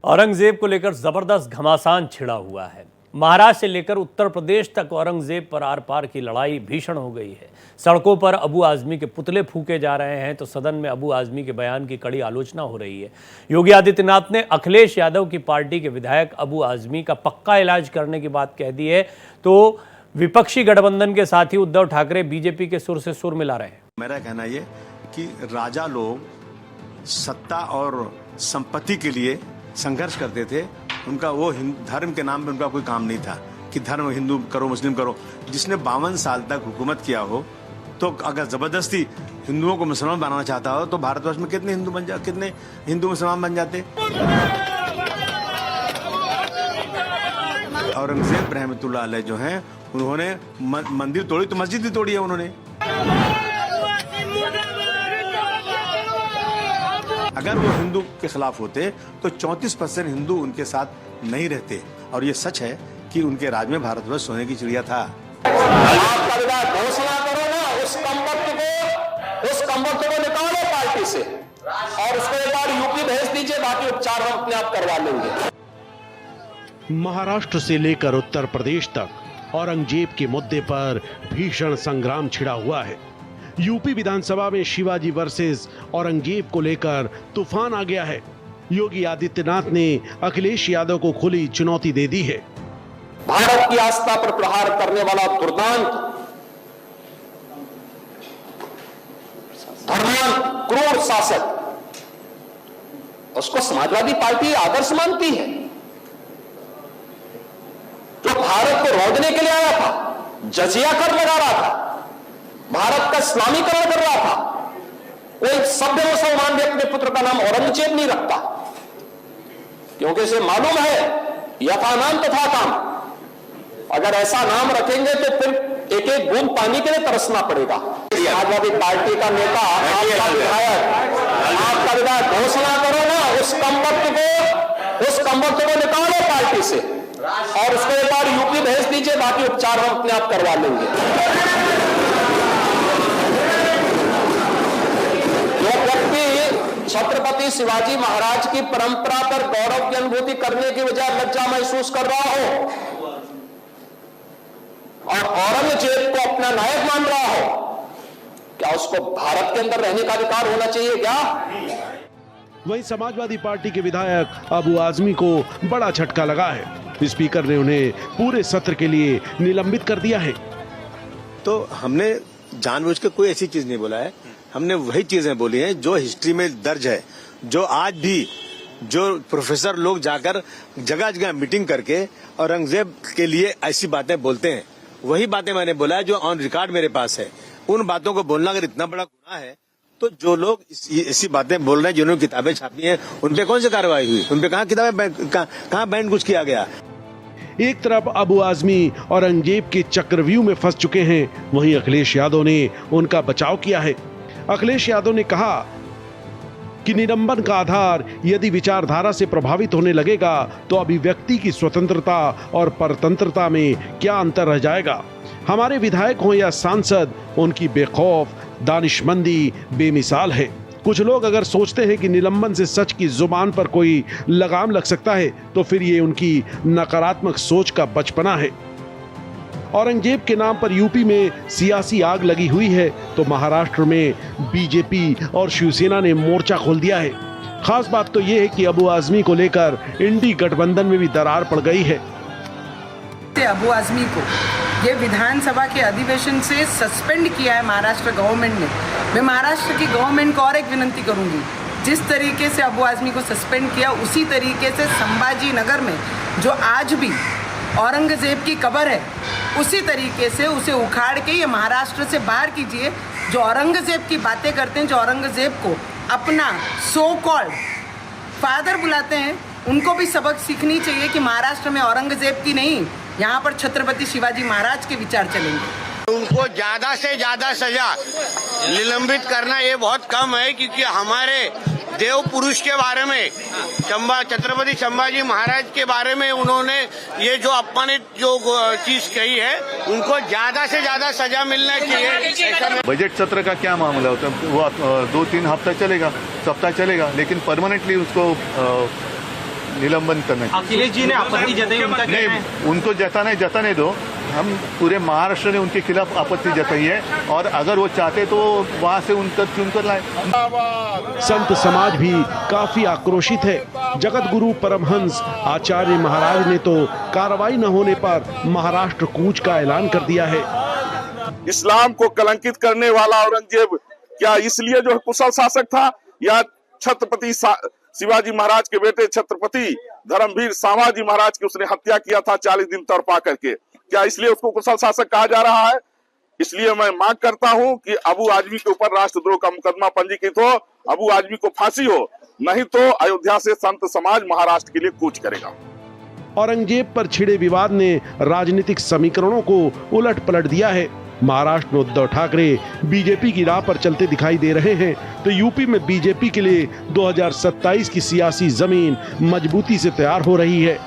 औरंगजेब को लेकर जबरदस्त घमासान छिड़ा हुआ है। महाराष्ट्र से लेकर उत्तर प्रदेश तक औरंगजेब पर आर पार की लड़ाई भीषण हो गई है। सड़कों पर अबू आजमी के पुतले फूके जा रहे हैं तो सदन में अबू आजमी के बयान की कड़ी आलोचना हो रही है। योगी आदित्यनाथ ने अखिलेश यादव की पार्टी के विधायक अबू आजमी का पक्का इलाज करने की बात कह दी है, तो विपक्षी गठबंधन के साथी उद्धव ठाकरे बीजेपी के सुर से सुर मिला रहे हैं। मेरा कहना ये कि राजा लोग सत्ता और संपत्ति के लिए संघर्ष करते थे। उनका वो धर्म के नाम पे उनका कोई काम नहीं था कि धर्म हिंदू करो मुस्लिम करो। जिसने 52 साल तक हुकूमत किया हो, तो अगर जबरदस्ती हिंदुओं को मुसलमान बनाना चाहता हो तो भारतवर्ष में कितने हिंदू मुसलमान बन जाते। औरंगजेब रहमतुल्लाह अलैह जो हैं, उन्होंने मंदिर तोड़ी तो मस्जिद भी तोड़ी है उन्होंने। अगर वो हिंदू के खिलाफ होते तो 34% हिंदू उनके साथ नहीं रहते। और ये सच है कि उनके राज में भारतवर्ष सोने की चिड़िया था। घोषणा करो ना, उस कमबख्त को निकालो पार्टी से और उसको एक बार यूपी भेज दीजिए, बाकी उपचार हम अपने आप करवा लेंगे। महाराष्ट्र से लेकर उत्तर प्रदेश तक औरंगजेब के मुद्दे पर भीषण संग्राम छिड़ा हुआ है। यूपी विधानसभा में शिवाजी वर्सेस औरंगजेब को लेकर तूफान आ गया है। योगी आदित्यनाथ ने अखिलेश यादव को खुली चुनौती दे दी है। भारत की आस्था पर प्रहार करने वाला दुर्दांत, धर्मांत, क्रूर शासक, उसको समाजवादी पार्टी आदर्श मानती है। जो भारत को रोकने के लिए आया था, जजिया कर लगा रहा था, भारत का इस्लामीकरण कर रहा था, कोई सभ्य मुसलमान भी अपने पुत्र का नाम औरंगजेब नहीं रखता, क्योंकि इसे मालूम है यथा नाम तथा काम। अगर ऐसा नाम रखेंगे तो फिर एक एक बूंद पानी के लिए तरसना पड़ेगा। समाजवादी पार्टी का नेता, आपका विधायक घोषणा करो ना, उस कमबख्त को निकालो पार्टी से और उसको एक बार यूपी भेज दीजिए, बाकी उपचार हम अपने आप करवा लेंगे। जो व्यक्ति छत्रपति शिवाजी महाराज की परंपरा पर गौरव की अनुभूति करने की बजाय लज्जा महसूस कर रहा हो और औरंगजेब को अपना नायक मान रहा हो, क्या उसको भारत के अंदर रहने का अधिकार होना चाहिए क्या? वहीं समाजवादी पार्टी के विधायक अबू आजमी को बड़ा झटका लगा है। स्पीकर ने उन्हें पूरे सत्र के लिए निलंबित कर दिया है। तो हमने जानबूझ के कोई ऐसी चीज नहीं बोला है। हमने वही चीजें बोली हैं जो हिस्ट्री में दर्ज है, जो आज भी जो प्रोफेसर लोग जाकर जगह जगह मीटिंग करके औरंगजेब के लिए ऐसी बातें बोलते हैं, वही बातें मैंने बोला है जो ऑन रिकॉर्ड मेरे पास है। उन बातों को बोलना अगर इतना बड़ा गुनाह है, तो जो लोग ऐसी बातें बोल रहे हैं, जिन्होंने किताबें छापी हैं, उन पे कौन सी कार्रवाई हुई? उन पे कहाँ किताबें कहाँ बैन कुछ किया गया? एक तरफ अबू आजमी औरंगजेब के चक्रव्यूह में फंस चुके हैं, वहीं अखिलेश यादव ने उनका बचाव किया है। अखिलेश यादव ने कहा कि निलंबन का आधार यदि विचारधारा से प्रभावित होने लगेगा तो अभिव्यक्ति की स्वतंत्रता और परतंत्रता में क्या अंतर रह जाएगा। हमारे विधायक हों या सांसद, उनकी बेखौफ दानिशमंदी बेमिसाल है। कुछ लोग अगर सोचते हैं कि निलंबन से सच की जुबान पर कोई लगाम लग सकता है, तो फिर ये उनकी नकारात्मक सोच का बचपना है। औरंगजेब के नाम पर यूपी में सियासी आग लगी हुई है, तो महाराष्ट्र में बीजेपी और शिवसेना ने मोर्चा खोल दिया है। खास बात तो यह है कि अबू आजमी को लेकर इंडी गठबंधन में भी दरार पड़ गई है। अबू आजमी को ये विधानसभा के अधिवेशन से सस्पेंड किया है महाराष्ट्र गवर्नमेंट ने। मैं महाराष्ट्र की गवर्नमेंट को और एक विनंती करूंगी, जिस तरीके से अबू आजमी को सस्पेंड किया, उसी तरीके से संभाजी नगर में जो आज भी औरंगजेब की कब्र है, उसी तरीके से उसे उखाड़ के ये महाराष्ट्र से बाहर कीजिए। जो औरंगजेब की बातें करते हैं, जो औरंगजेब को अपना सो कॉल्ड फादर बुलाते हैं, उनको भी सबक सीखनी चाहिए कि महाराष्ट्र में औरंगजेब की नहीं, यहाँ पर छत्रपति शिवाजी महाराज के विचार चलेंगे। उनको ज्यादा से ज्यादा सजा निलंबित करना ये बहुत कम है, क्योंकि हमारे देव पुरुष के बारे में, छत्रपति संभाजी महाराज के बारे में उन्होंने ये जो अपमानित जो चीज कही है, उनको ज्यादा से ज्यादा सजा मिलना चाहिए। बजट सत्र का क्या मामला होता है, वो 2-3 हफ्ता चलेगा, सप्ताह चलेगा, लेकिन परमानेंटली उसको निलंबन करना चाहिए। अखिलेश जी ने आपत्ति जताई, उनका कहना है नहीं, उनको जताने दो। हम पूरे महाराष्ट्र ने उनके खिलाफ आपत्ति जताई है और अगर वो चाहते तो वहां से उनका चुनकर लाए। संत समाज भी काफी आक्रोशित है। जगत गुरु परमहंस आचार्य महाराज ने तो कार्रवाई न होने पर महाराष्ट्र कूच का ऐलान कर दिया है। इस्लाम को कलंकित करने वाला औरंगजेब क्या इसलिए जो कुशल शासक था, या छत्रपति शिवाजी महाराज के बेटे छत्रपति धर्मवीर संभाजी महाराज की उसने हत्या किया था 40 दिन तड़पा करके, क्या इसलिए उसको कुशल शासक कहा जा रहा है? इसलिए मैं मांग करता हूं कि अबू आजमी के ऊपर राष्ट्रद्रोह का मुकदमा पंजीकृत हो, अबू आजमी को फांसी हो, नहीं तो अयोध्या से संत समाज महाराष्ट्र के लिए कूच करेगा। औरंगजेब पर छिड़े विवाद ने राजनीतिक समीकरणों को उलट पलट दिया है। महाराष्ट्र में उद्धव ठाकरे बीजेपी की राह पर चलते दिखाई दे रहे हैं, तो यूपी में बीजेपी के लिए 2027 की सियासी जमीन मजबूती से तैयार हो रही है।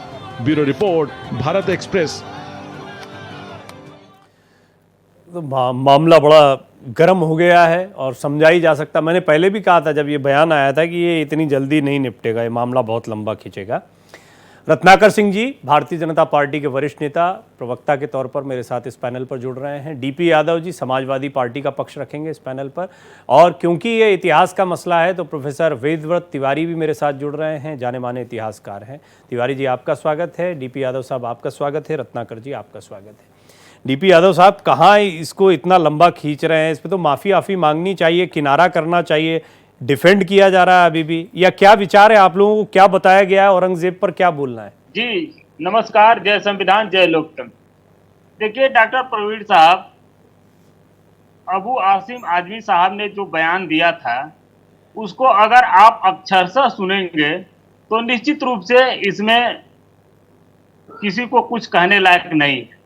Bureau report, Bharat express. तो मामला बड़ा गर्म हो गया है और समझा ही जा सकता। मैंने पहले भी कहा था जब ये बयान आया था कि ये इतनी जल्दी नहीं निपटेगा, ये मामला बहुत लंबा खींचेगा। रत्नाकर सिंह जी भारतीय जनता पार्टी के वरिष्ठ नेता, प्रवक्ता के तौर पर मेरे साथ इस पैनल पर जुड़ रहे हैं। डीपी यादव जी समाजवादी पार्टी का पक्ष रखेंगे इस पैनल पर, और क्योंकि ये इतिहास का मसला है तो प्रोफेसर वेदव्रत तिवारी भी मेरे साथ जुड़ रहे हैं, जाने माने इतिहासकार हैं। तिवारी जी आपका स्वागत है, डीपी यादव साहब आपका स्वागत है, रत्नाकर जी आपका स्वागत है। डीपी यादव साहब, कहाँ इसको इतना लंबा खींच रहे हैं? इस पर तो माफ़ी मांगनी चाहिए, किनारा करना चाहिए, डिफेंड किया जा रहा है अभी भी, या क्या विचार है आप लोगों को? क्या बताया गया है, औरंगजेब पर क्या बोलना है? जी नमस्कार, जय संविधान, जय लोकतंत्र। देखिए डॉक्टर प्रवीण साहब, अबू आसिम आजमी साहब ने जो बयान दिया था उसको अगर आप अक्षरशः सुनेंगे तो निश्चित रूप से इसमें किसी को कुछ कहने लायक नहीं है।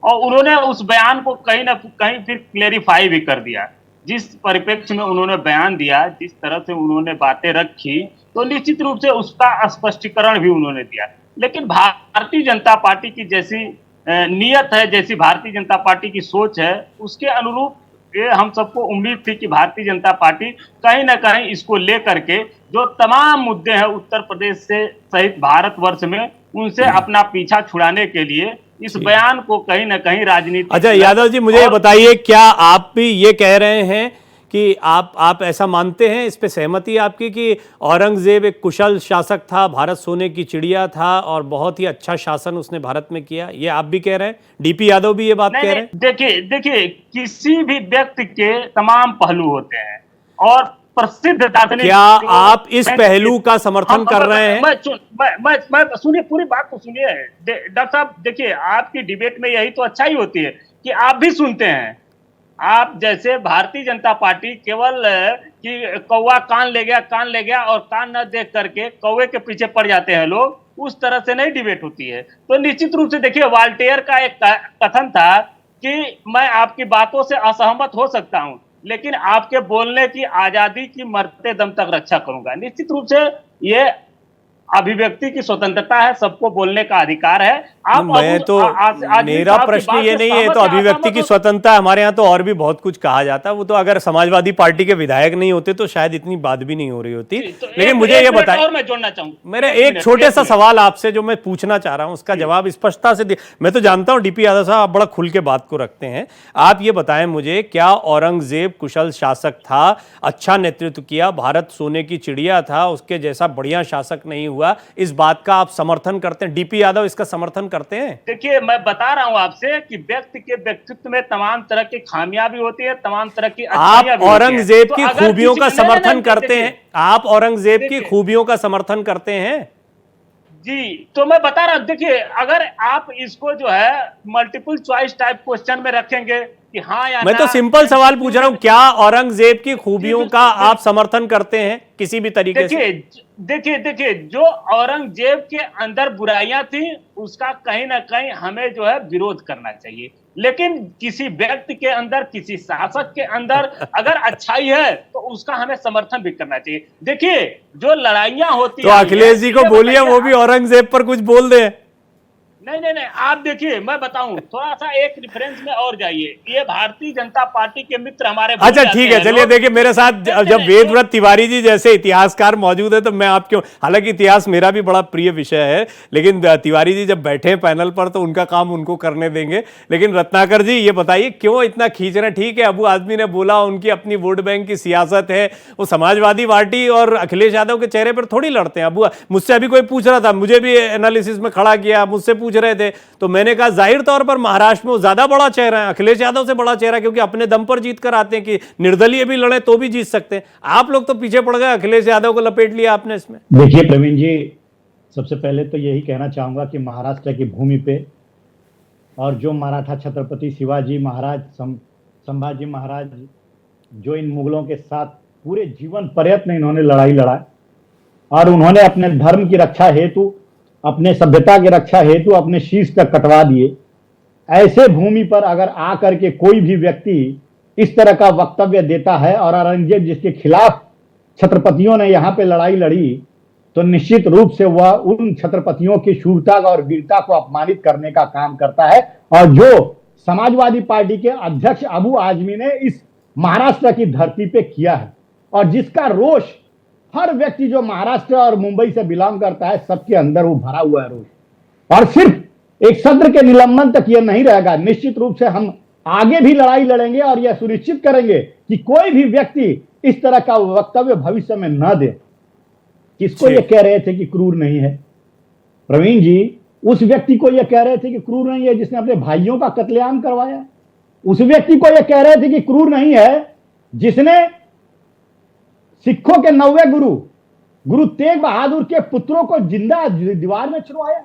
और उन्होंने उस बयान को कहीं ना कहीं फिर क्लेरिफाई भी कर दिया। जिस परिप्रेक्ष्य में उन्होंने बयान दिया, जिस तरह से उन्होंने बातें रखी, तो निश्चित रूप से उसका स्पष्टीकरण भी उन्होंने दिया। लेकिन भारतीय जनता पार्टी की जैसी नीयत है, जैसी भारतीय जनता पार्टी की सोच है, उसके अनुरूप ये हम सबको उम्मीद थी कि भारतीय जनता पार्टी कहीं ना कहीं इसको लेकर के जो तमाम मुद्दे हैं उत्तर प्रदेश से सहित भारतवर्ष में, उनसे अपना पीछा छुड़ाने के लिए इस बयान को कहीं ना कहीं राजनीति। अच्छा यादव जी, मुझे ये बताइए, क्या आप भी ये कह रहे हैं कि आप ऐसा मानते हैं, इस पे सहमति है आपकी कि औरंगजेब एक कुशल शासक था, भारत सोने की चिड़िया था और बहुत ही अच्छा शासन उसने भारत में किया? ये आप भी कह रहे हैं, डीपी यादव भी ये बात कह रहे हैं? देखिए किसी भी व्यक्ति के तमाम पहलू होते हैं और प्रसिद्ध दार्शनिक, क्या आप इस पहलू का समर्थन कर रहे हैं? मैं सुनिए, पूरी बात तो सुनिए डॉक्टर साहब। देखिए आपकी डिबेट में यही तो अच्छाई होती है कि आप भी सुनते हैं। आप जैसे भारतीय जनता पार्टी केवल कि कौवा कान ले गया और कान न देख करके कौवे के पीछे पड़ जाते हैं लोग, उस तरह से नहीं डिबेट होती है। तो निश्चित रूप से देखिए, वाल्टेयर का एक कथन था कि मैं आपकी बातों से असहमत हो सकता हूं, लेकिन आपके बोलने की आजादी की मरते दम तक रक्षा करूंगा। निश्चित रूप से ये अभिव्यक्ति की स्वतंत्रता है, सबको बोलने का अधिकार है। आप मैं तो मेरा प्रश्न ये नहीं है, तो अभिव्यक्ति की स्वतंत्रता, हमारे यहाँ तो और भी बहुत कुछ कहा जाता है। वो तो अगर समाजवादी पार्टी के विधायक नहीं होते तो शायद इतनी बात भी नहीं हो रही होती। लेकिन मुझे ये बताइए, और मैं जोड़ना चाहूंगा, मेरे एक छोटे सा सवाल आपसे जो मैं पूछना चाह रहा हूं, उसका जवाब स्पष्टता से मैं तो जानता हूं डीपी यादव साहब आप बड़ा खुल के बात को रखते हैं। आप ये बताएं मुझे, क्या औरंगजेब कुशल शासक था, अच्छा नेतृत्व किया, भारत सोने की चिड़िया था, उसके जैसा बढ़िया शासक नहीं हुआ, इस बात का आप समर्थन करते हैं? डीपी यादव इसका समर्थन करते हैं? देखिए मैं बता रहा हूं आपसे कि व्यक्ति के व्यक्तित्व में तमाम तरह की खामियां भी होती है, तमाम तरह की आप औरंगजेब की खूबियों का समर्थन करते हैं? आप औरंगजेब की खूबियों का समर्थन करते हैं? जी, तो मैं बता रहा हूं, देखिए अगर आप इसको जो है मल्टीपल चॉइस टाइप क्वेश्चन में रखेंगे कि हाँ या मैं ना, तो सिंपल सवाल पूछ रहा हूं, क्या औरंगजेब की खूबियों का आप समर्थन करते हैं किसी भी तरीके से? देखिए जो औरंगजेब के अंदर बुराइयां थी उसका कहीं ना कहीं हमें जो है विरोध करना चाहिए, लेकिन किसी व्यक्ति के अंदर, किसी शासक के अंदर अगर अच्छाई है तो उसका हमें समर्थन भी करना चाहिए। देखिए जो लड़ाइयां होती तो अखिलेश जी को बोलिए वो भी औरंगजेब पर कुछ बोल दे। नहीं, आप देखिए, मैं बताऊं, थोड़ा सा एक रिफरेंस में और जाइए। ये भारतीय जनता पार्टी के मित्र हमारे अच्छा ठीक है, चलिए देखिए मेरे साथ जब वेदव्रत तिवारी जी जैसे इतिहासकार मौजूद है तो मैं आपके, हालांकि इतिहास मेरा भी बड़ा प्रिय विषय है, लेकिन तिवारी जी जब बैठे हैं पैनल पर तो उनका काम उनको करने देंगे। लेकिन रत्नाकर जी ये बताइए क्यों इतना खींच रहे हैं? ठीक है, अबू आजमी ने बोला उनकी अपनी वोट बैंक की सियासत है, वो समाजवादी पार्टी और अखिलेश यादव के चेहरे पर थोड़ी लड़ते हैं। अबू मुझसे अभी कोई पूछ रहा था, मुझे भी एनालिसिस में खड़ा किया, मुझसे पूछ रहे थे, तो मैंने कहा जाहिर तौर पर महाराष्ट्र में वो ज्यादा बड़ा चेहरा है, अखिलेश यादव से बड़ा चेहरा, क्योंकि अपने दम पर जीत कर आते हैं कि निर्दलीय भी लड़े तो भी जीत सकते हैं। आप लोग तो पीछे पड़ गए, अखिलेश यादव को लपेट लिया आपने इसमें। देखिए प्रवीण जी, सबसे पहले तो यही कहना चाहूंगा कि महाराष्ट्र की भूमि पे और जो मराठा छत्रपति शिवाजी महाराज, संभाजी महाराज, जो इन मुगलों के साथ पूरे जीवन पर्यंत इन्होंने लड़ाई लड़ा और उन्होंने अपने धर्म की रक्षा हेतु, अपने सभ्यता की रक्षा हेतु अपने शीश तक कटवा दिए। ऐसे भूमि पर अगर आकर के कोई भी व्यक्ति इस तरह का वक्तव्य देता है और औरंगजेब जिसके खिलाफ छत्रपतियों ने यहाँ पे लड़ाई लड़ी, तो निश्चित रूप से वह उन छत्रपतियों की शूरता और वीरता को अपमानित करने का काम करता है। और जो समाजवादी पार्टी के अध्यक्ष अबू आजमी ने इस महाराष्ट्र की धरती पे किया है और जिसका रोष हर व्यक्ति जो महाराष्ट्र और मुंबई से बिलोंग करता है सबके अंदर वो भरा हुआ है रोष। और सिर्फ एक सत्र के निलंबन तक ये नहीं रहेगा, निश्चित रूप से हम आगे भी लड़ाई लड़ेंगे और यह सुनिश्चित करेंगे कि कोई भी व्यक्ति इस तरह का वक्तव्य भविष्य में न दे। किसको ये कह रहे थे कि क्रूर नहीं है? प्रवीण जी, उस व्यक्ति को यह कह रहे थे कि क्रूर नहीं है जिसने अपने भाइयों का कत्लेआम करवाया। उस व्यक्ति को यह कह रहे थे कि क्रूर नहीं है जिसने सिखों के 90 गुरु तेग बहादुर के पुत्रों को जिंदा दीवार में छुड़वाया,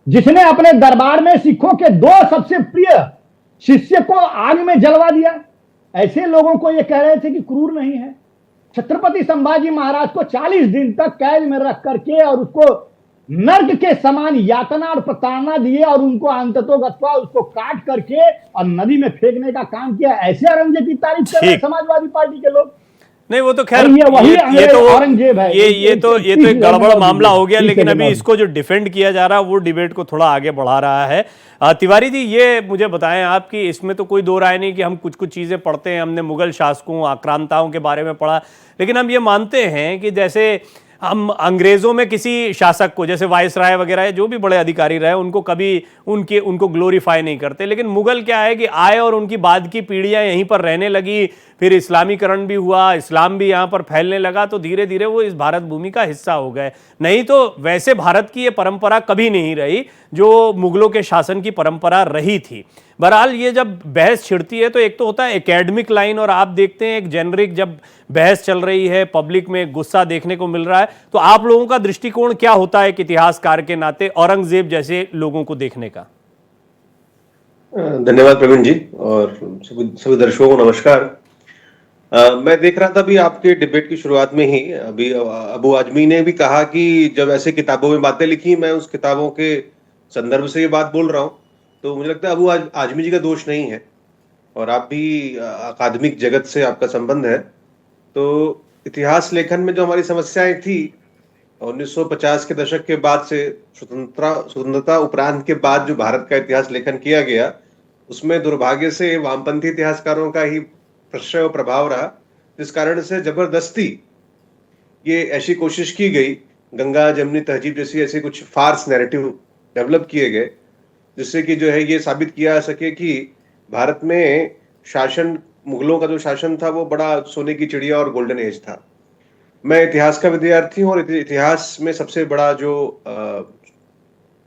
जिसने अपने दरबार में सिखों के 2 सबसे प्रिय शिष्य को आग में जलवा दिया। ऐसे लोगों को यह कह रहे थे कि क्रूर नहीं है। छत्रपति संभाजी महाराज को 40 दिन तक कैद में रख करके और उसको नर्क के समान यातना और प्रताड़ना दिए और उनको अंततोगत्वा उसको काट करके और नदी में फेंकने का काम किया। ऐसे औरंगजेब की तारीफ कर रहे समाजवादी पार्टी के लोग। नहीं, वो तो खैर ये तो औरंगजेब है, ये तो एक गड़बड़ मामला हो गया। लेकिन अभी इसको जो डिफेंड किया जा रहा है वो डिबेट को थोड़ा आगे बढ़ा रहा है। तिवारी जी ये मुझे बताएं आप कि इसमें तो कोई दो राय नहीं कि हम कुछ कुछ चीजें पढ़ते हैं, हमने मुगल शासकों आक्रांताओं के बारे में पढ़ा, लेकिन हम ये मानते हैं कि जैसे हम अंग्रेजों में किसी शासक को, जैसे वायसराय वगैरह जो भी बड़े अधिकारी रहे, उनको कभी उनको ग्लोरीफाई नहीं करते। लेकिन मुगल क्या है कि आए और उनकी बाद की पीढ़ियां यहीं पर रहने लगी, फिर इस्लामीकरण भी हुआ, इस्लाम भी यहाँ पर फैलने लगा, तो धीरे धीरे वो इस भारत भूमि का हिस्सा हो गए। नहीं तो वैसे भारत की ये परंपरा कभी नहीं रही जो मुगलों के शासन की परंपरा रही थी। बहरहाल ये जब बहस छिड़ती है तो एक तो होता है एकेडमिक लाइन, और आप देखते हैं एक जेनरिक जब बहस चल रही है, पब्लिक में गुस्सा देखने को मिल रहा है, तो आप लोगों का दृष्टिकोण क्या होता है एक इतिहासकार के नाते औरंगजेब जैसे लोगों को देखने का? धन्यवाद प्रवीण जी और सभी दर्शकों को नमस्कार। मैं देख रहा था अभी आपके डिबेट की शुरुआत में ही अभी अबू आजमी ने भी कहा कि जब ऐसे किताबों में बातें लिखी, मैं उस किताबों के संदर्भ से ये बात बोल रहा हूँ। तो मुझे लगता है अबू आजमी जी का दोष नहीं है और आप भी अकादमिक जगत से आपका संबंध है। तो इतिहास लेखन में जो हमारी समस्याएं थी 1950 के दशक के बाद से स्वतंत्रता उपरांत के बाद जो भारत का इतिहास लेखन किया गया, उसमें दुर्भाग्य से वामपंथी इतिहासकारों का ही प्रश्रय और प्रभाव रहा, जिस कारण से जबरदस्ती ये ऐसी कोशिश की गई, गंगा जमुनी तहजीब जैसी ऐसे कुछ फार्स नैरेटिव डेवलप किए गए, जिससे कि जो है ये साबित किया जा सके कि भारत में शासन, मुगलों का जो शासन था वो बड़ा सोने की चिड़िया और गोल्डन एज था। मैं इतिहास का विद्यार्थी हूँ और इतिहास में सबसे बड़ा जो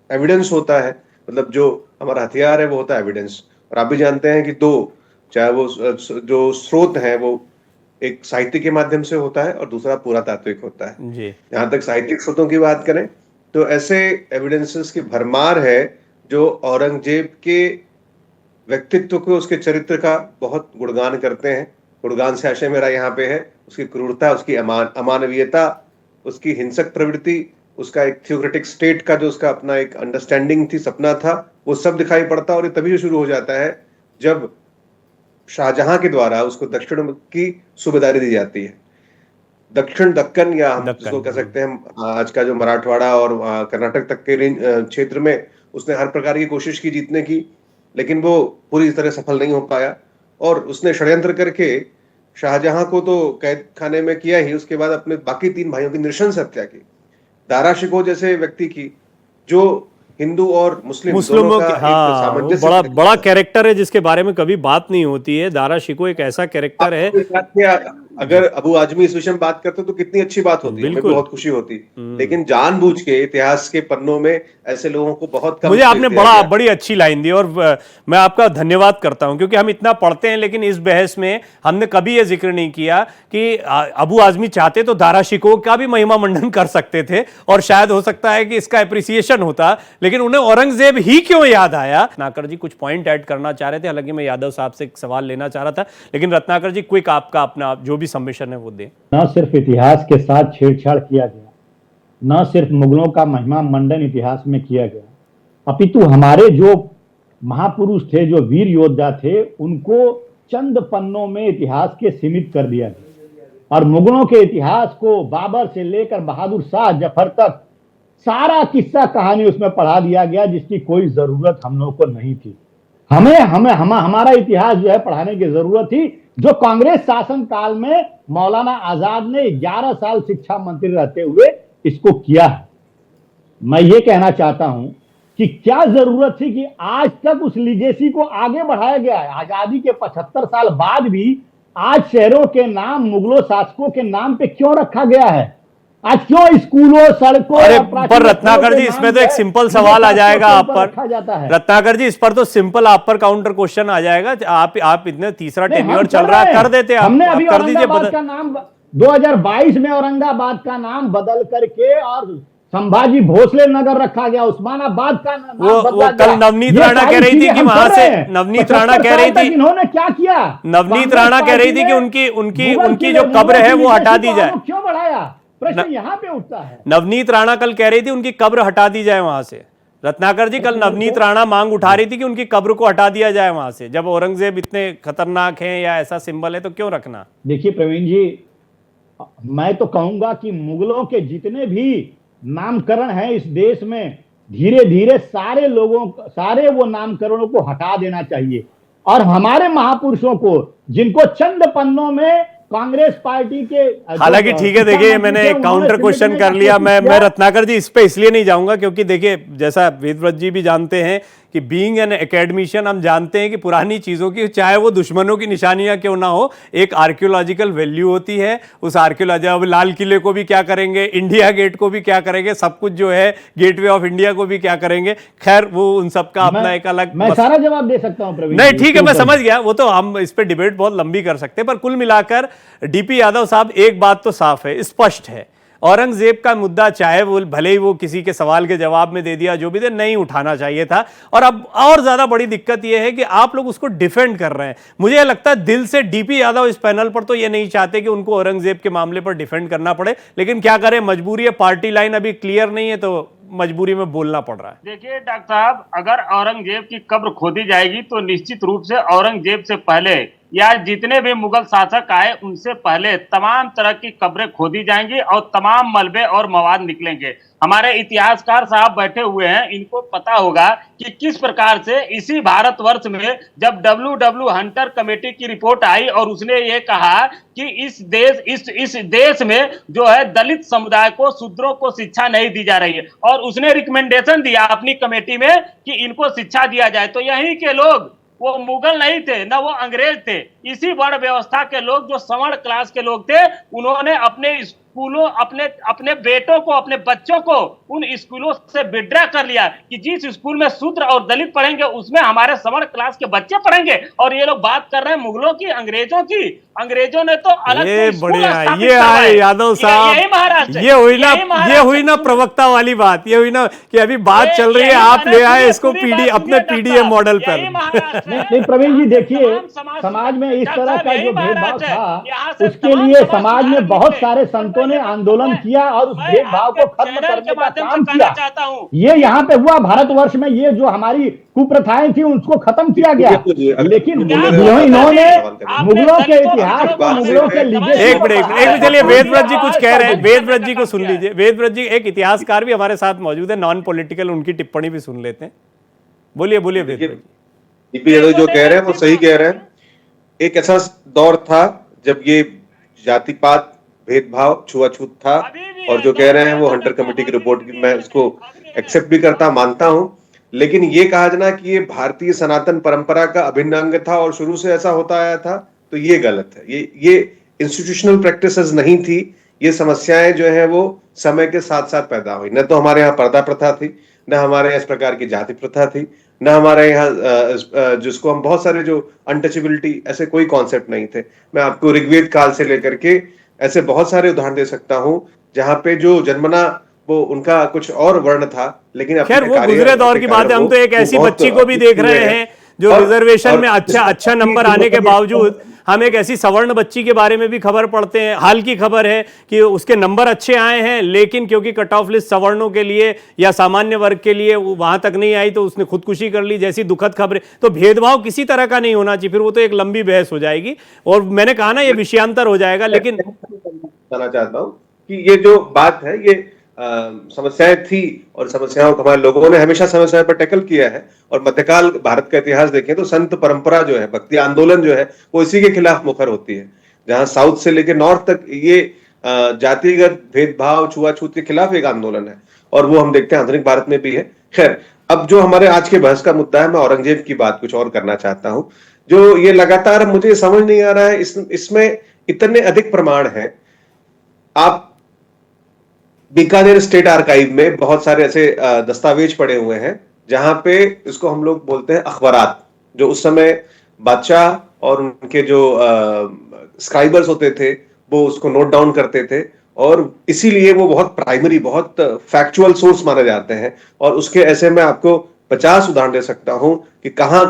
एविडेंस होता है, मतलब जो हमारा हथियार है वो होता है एविडेंस। और आप भी जानते हैं कि दो, चाहे वो जो स्रोत है वो एक साहित्य के माध्यम से होता है और दूसरा पुरातात्विक होता है। जहां तक साहित्यिक स्रोतों की बात करें तो ऐसे एविडेंसेस की भरमार है जो औरंगजेब के व्यक्तित्व को, उसके चरित्र का बहुत गुणगान करते हैं। गुणगान से आशय मेरा यहाँ पे है उसकी क्रूरता, उसकी अमानवीयता, उसकी हिंसक प्रवृत्ति, उसका एक थियोक्रेटिक स्टेट का जो उसका अपना एक अंडरस्टैंडिंग थी, सपना था, वो सब दिखाई पड़ता है। और ये तभी शुरू हो जाता है जब शाहजहां के द्वारा उसको दक्षिण की सूबेदारी दी जाती है। दक्षिण दक्कन या हम जिसको कह सकते हैं आज का जो मराठवाड़ा और कर्नाटक तक के क्षेत्र में उसने हर प्रकार की कोशिश की जीतने की, लेकिन वो पूरी तरह सफल नहीं हो पाया और उसने षड्यंत्र करके शाहजहां को तो कैद खाने में किया ही, उसके बाद अपने बाकी 3 भाइयों की नृशंस हत्या की। दारा शिकोह जैसे व्यक्ति की, जो हिंदू और मुस्लिमों की, का हाँ, वो बड़ा कैरेक्टर है जिसके बारे में कभी बात नहीं होती है। दारा शिकोह एक ऐसा कैरेक्टर है। अगर अबू आजमी इस विषय में बात करते तो कितनी अच्छी बात होती, हमें बहुत खुशी होती, लेकिन जानबूझ के इतिहास के पन्नों में ऐसे लोगों को बहुत कम। मुझे आपने बड़ी अच्छी लाइन दी और मैं आपका धन्यवाद करता हूं, क्योंकि हम इतना पढ़ते हैं लेकिन इस बहस में हमने कभी ये जिक्र नहीं किया कि अबू आजमी चाहते तो दारा शिकोह का भी महिमा मंडन कर सकते थे और शायद हो सकता है कि इसका एप्रिसिएशन होता, लेकिन उन्हें औरंगजेब ही क्यों याद आया। रत्नाकर जी कुछ पॉइंट ऐड करना चाह रहे थे, हालांकि मैं यादव साहब से एक सवाल लेना चाह रहा था, लेकिन रत्नाकर जी क्विक आपका अपना जो भी सबमिशन है वो दे। न सिर्फ इतिहास के साथ छेड़छाड़ किया गया, न सिर्फ मुगलों का महिमा मंडन इतिहास में किया गया, अपितु हमारे जो महापुरुष थे, जो वीर योद्धा थे, उनको चंद पन्नों में इतिहास के सीमित कर दिया गया और मुगलों के इतिहास को बाबर से लेकर बहादुर शाह जफर तक सारा किस्सा कहानी उसमें पढ़ा दिया गया, जिसकी कोई जरूरत हम लोगों को नहीं थी। हमारा इतिहास जो है पढ़ाने की जरूरत थी, जो कांग्रेस शासन काल में मौलाना आजाद ने 11 साल शिक्षा मंत्री रहते हुए इसको किया है। मैं ये कहना चाहता हूं कि क्या जरूरत थी कि आज तक उस लीगेसी को आगे बढ़ाया गया है। आजादी के 75 साल बाद भी आज शहरों के नाम मुगलों शासकों के नाम पे क्यों रखा गया है? आज क्यों स्कूलों, सड़कों पर रत्नाकर जी इसमें तो एक सिंपल सवाल आ जाएगा आप पर। रत्नाकर जी इस पर तो सिंपल आप पर काउंटर क्वेश्चन आ जाएगा। आप इतने तीसरा टेन्योर चल रहा है, कर देते, हमने अभी औरंगाबाद का नाम 2022 में औरंगाबाद का नाम बदल करके और संभाजी भोसले नगर रखा गया, उस्मानाबाद का नाम वो कल नवनीत राणा कह रही थी कि वहां से नवनीत राणा कह रही थी, इन्होंने क्या किया? नवनीत राणा कह रही थी कि उनकी जो कब्र है वो हटा दी जाए। क्यों बढ़ाया? प्रश्न यहाँ पे उठता है। नवनीत राणा कल कह रही थी उनकी कब्र हटा दी जाए वहां से। रत्नाकर जी, कल नवनीत राणा मांग उठा रही थी कि उनकी कब्र को हटा दिया जाए वहां से। जब औरंगजेब इतने खतरनाक हैं या ऐसा सिंबल है तो क्यों रखना? देखिए प्रवीण जी, मैं तो कहूंगा कि मुगलों के जितने भी नामकरण हैं इस देश में, धीरे धीरे सारे वो नामकरणों को हटा देना चाहिए और हमारे महापुरुषों को, जिनको चंद पन्नों में कांग्रेस पार्टी के, हालांकि ठीक है, देखिए मैंने काउंटर क्वेश्चन कर लिया। मैं रत्नाकर जी इस पे इसलिए नहीं जाऊंगा क्योंकि देखिए जैसा वेदव्रत जी भी जानते हैं कि बीइंग एन एकेडमिशियन हम जानते हैं कि पुरानी चीज़ों की, चाहे वो दुश्मनों की निशानियां क्यों ना हो, एक आर्कियोलॉजिकल वैल्यू होती है। उस आर्कियोलॉजी, अब लाल किले को भी क्या करेंगे, इंडिया गेट को भी क्या करेंगे, सब कुछ जो है गेटवे ऑफ इंडिया को भी क्या करेंगे, खैर वो उन सब का अपना एक अलग, मैं सारा जवाब दे सकता हूं प्रवीण। नहीं ठीक है, मैं समझ गया, वो तो हम इस पर डिबेट बहुत लंबी कर सकते हैं। पर कुल मिलाकर डीपी यादव साहब, एक बात तो साफ है, स्पष्ट है, औरंगजेब का मुद्दा चाहे वो भले ही वो किसी के सवाल के जवाब में दे दिया, जो भी दे, नहीं उठाना चाहिए था। और अब और ज्यादा बड़ी दिक्कत यह है कि आप लोग उसको डिफेंड कर रहे हैं। मुझे लगता है दिल से डीपी यादव इस पैनल पर तो ये नहीं चाहते कि उनको औरंगजेब के मामले पर डिफेंड करना पड़े, लेकिन क्या करें, मजबूरी है, पार्टी लाइन अभी क्लियर नहीं है तो मजबूरी में बोलना पड़ रहा है। देखिए डॉक्टर साहब, अगर औरंगजेब की कब्र खोदी जाएगी तो निश्चित रूप से औरंगजेब से पहले या जितने भी मुगल शासक आए उनसे पहले तमाम तरह की कब्रें खोदी जाएंगी और तमाम मलबे और मवाद निकलेंगे। हमारे इतिहासकार साहब बैठे हुए हैं, इनको पता होगा कि किस प्रकार से इसी भारतवर्ष में जब डब्ल्यू हंटर कमेटी की रिपोर्ट आई और उसने ये कहा कि इस देश में जो है दलित समुदाय को, शूद्रों को शिक्षा नहीं दी जा रही है, और उसने रिकमेंडेशन दिया अपनी कमेटी में कि इनको शिक्षा दिया जाए। तो यहीं के लोग, वो मुगल नहीं थे, ना वो अंग्रेज थे, इसी वर्ण व्यवस्था के लोग जो सवर्ण क्लास के लोग थे, उन्होंने अपने स्कूलों, अपने बेटों को, अपने बच्चों को उन स्कूलों से विड्रॉ कर लिया कि जिस स्कूल में शूद्र और दलित पढ़ेंगे उसमें हमारे सवर्ण क्लास के बच्चे पढ़ेंगे। और ये लोग बात कर रहे हैं मुगलों की, अंग्रेजों की। अंग्रेजों ने तो अलग से स्कूल स्थापित ये आए यादव साहब, यही महाराष्ट्र, ये हुई ना प्रवक्ता वाली बात, ये हुई ना कि अभी बात चल रही है, आप ले आए इसको अपने पीडीएम मॉडल पर। नहीं प्रवीण जी, देखिए समाज में इस तरह का जो भेदभाव था, उसके लिए समाज में बहुत सारे संतों ने आंदोलन किया और उस भेदभाव को खत्म करने का काम किया। चाहता हूँ ये यहाँ पे हुआ भारतवर्ष में, ये जो हमारी कुप्रथाएं थी उसको खत्म किया गया। लेकिन इन्होंने मुगलों के इतिहास को, मुगलों के एक मिनट चलिए, वेदव्रत जी कुछ कह रहे हैं, वेदव्रत जी को सुन लीजिए। वेदव्रत जी एक इतिहासकार भी हमारे साथ मौजूद है, नॉन पॉलिटिकल, उनकी टिप्पणी भी सुन लेते हैं। बोलिए वेदव्रत जी। डीपी यादव जो कह रहे हैं वो सही कह रहे हैं। एक ऐसा दौर था जब ये जातिपात, भेदभाव, छुआछूत था, और जो कह रहे हैं वो हंटर कमेटी की रिपोर्ट की मैं उसको एक्सेप्ट भी करता मानता हूं, लेकिन ये कहा जाना कि ये भारतीय सनातन परंपरा का अभिन्न अंग था और शुरू से ऐसा होता आया था, तो ये गलत है। ये इंस्टीट्यूशनल प्रैक्टिसेस नहीं थी। ये समस्याएं जो है वो समय के साथ साथ पैदा हुई। न तो हमारे यहाँ पर्दा प्रथा थी, न हमारे यहाँ इस प्रकार की जाति प्रथा थी, न हमारे यहाँ जिसको हम बहुत सारे जो अनटचेबिलिटी, ऐसे कोई कॉन्सेप्ट नहीं थे। मैं आपको ऋग्वेद काल से लेकर के ऐसे बहुत सारे उदाहरण दे सकता हूं जहां पे जो जन्मना वो उनका कुछ और वर्ण था, लेकिन खैर वो गुजरे दौर की बात है। हम तो एक ऐसी बच्ची को भी देख रहे हैं जो रिजर्वेशन में अच्छा नंबर आने के बावजूद, हम एक ऐसी सवर्ण बच्ची के बारे में भी खबर पढ़ते हैं, हाल की खबर है कि उसके नंबर अच्छे आए हैं, लेकिन क्योंकि कट ऑफ लिस्ट सवर्णों के लिए या सामान्य वर्ग के लिए वहां तक नहीं आई तो उसने खुदकुशी कर ली, जैसी दुखद खबरें। तो भेदभाव किसी तरह का नहीं होना चाहिए, फिर वो तो एक लंबी बहस हो जाएगी और मैंने कहा ना ये विषयांतर हो जाएगा। लेकिन बताना चाहता हूं कि ये जो बात है ये समस्याएं थी और समस्याओं को हमारे लोगों ने हमेशा समस्याओं पर टैकल किया है। और मध्यकाल भारत का इतिहास देखें तो संत परंपरा जो है, भक्ति आंदोलन जो है, वो इसी के खिलाफ मुखर होती है। जहां साउथ से लेकर नॉर्थ तक ये जातिगत भेदभाव, छुआछूत के खिलाफ एक आंदोलन है, और वो हम देखते हैं आधुनिक भारत में भी है। खैर, अब जो हमारे आज के बहस का मुद्दा है, मैं औरंगजेब की बात कुछ और करना चाहता हूं। जो ये लगातार मुझे समझ नहीं आ रहा है, इसमें इतने अधिक प्रमाण है। आप बीकानेर स्टेट आर्काइव में बहुत सारे ऐसे दस्तावेज पड़े हुए हैं जहां पे इसको हम लोग बोलते हैं अखबारात, जो उस समय बादशाह और उनके जो स्क्राइबर्स होते थे वो उसको नोट डाउन करते थे, और इसीलिए वो बहुत प्राइमरी, बहुत फैक्चुअल सोर्स माने जाते हैं। और उसके ऐसे मैं आपको 50 उदाहरण दे सकता हूं कि कहां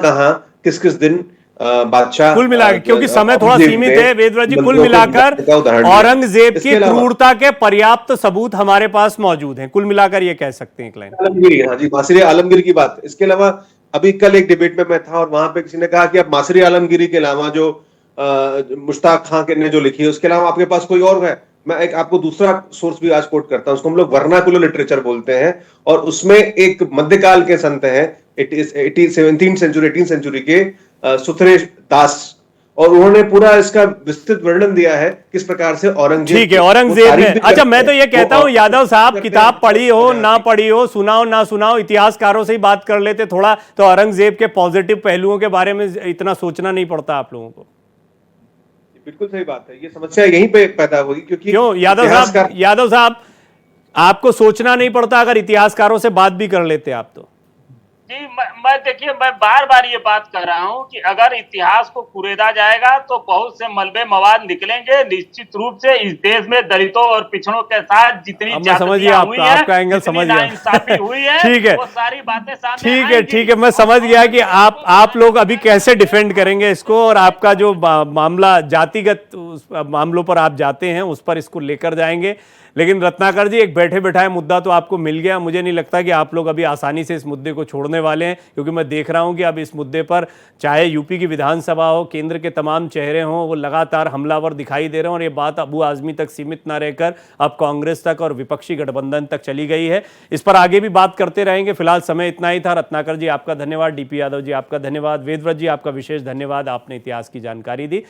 किस किस दिन बादशाह, कुल मिलाकर, क्योंकि समय थोड़ा सीमित है वेदव्रत जी, कुल मिलाकर औरंगजेब की क्रूरता के पर्याप्त सबूत हमारे पास मौजूद हैं। कुल मिलाकर ये कह सकते हैं एक लाइन। आलमगीर, हाँ जी, मासिर आलमगीर की बात। इसके अलावा अभी कल एक डिबेट में मैं था और वहां पे किसी ने कहा कि अब मासिर आलमगीरी के अलावा जो मुश्ताक खान ने जो लिखी है उसके अलावा आपके पास कोई और है? मैं एक आपको दूसरा सोर्स भी आज कोट करता हूं, उसको हम लोग वर्नाकुलर लिटरेचर बोलते हैं, और उसमें एक मध्यकाल के संत हैं, 18th सेंचुरी के सुथरेश दास, और उन्होंने पूरा इसका विस्तृत वर्णन दिया है किस प्रकार से औरंगजेब, ठीक है, औरंगजेब में। अच्छा, मैं तो ये कहता हूं यादव साहब, किताब पढ़ी हो ना पढ़ी हो, सुनाओ ना सुनाओ, इतिहासकारों से ही बात कर लेते थोड़ा, तो औरंगजेब के पॉजिटिव पहलुओं के बारे में इतना सोचना नहीं पड़ता आप लोगों को। बिल्कुल सही बात है, ये समस्या यहीं पे पैदा हुई क्योंकि क्यों यादव साहब आपको सोचना नहीं पड़ता अगर इतिहासकारों से बात भी कर लेते आप तो? जी, मैं देखिए, मैं बार बार ये बात कर रहा हूं कि अगर इतिहास को कुरेदा जाएगा तो बहुत से मलबे मवाद निकलेंगे। निश्चित रूप से इस देश में दलितों और पिछड़ों के साथ जितनी जातियां हुई हैं, आपका एंगल समझ गया, नाइंसाफी हुई है, ठीक है, वो सारी बातें सामने ठीक है, मैं समझ गया कि आप लोग अभी कैसे डिफेंड करेंगे इसको, और आपका जो मामला जातिगत मामलों पर आप जाते हैं उस पर इसको लेकर जाएंगे। लेकिन रत्नाकर जी, एक बैठे बैठाए मुद्दा तो आपको मिल गया। मुझे नहीं लगता कि आप लोग अभी आसानी से इस मुद्दे को छोड़ने वाले हैं, क्योंकि मैं देख रहा हूं कि अब इस मुद्दे पर चाहे यूपी की विधानसभा हो, केंद्र के तमाम चेहरे हों, वो लगातार हमलावर दिखाई दे रहे हैं, और ये बात अबू आजमी तक सीमित ना रहकर अब कांग्रेस तक और विपक्षी गठबंधन तक चली गई है। इस पर आगे भी बात करते रहेंगे। फिलहाल समय इतना ही था। रत्नाकर जी आपका धन्यवाद, डीपी यादव जी आपका धन्यवाद, वेदव्रत जी आपका विशेष धन्यवाद, आपने इतिहास की जानकारी दी।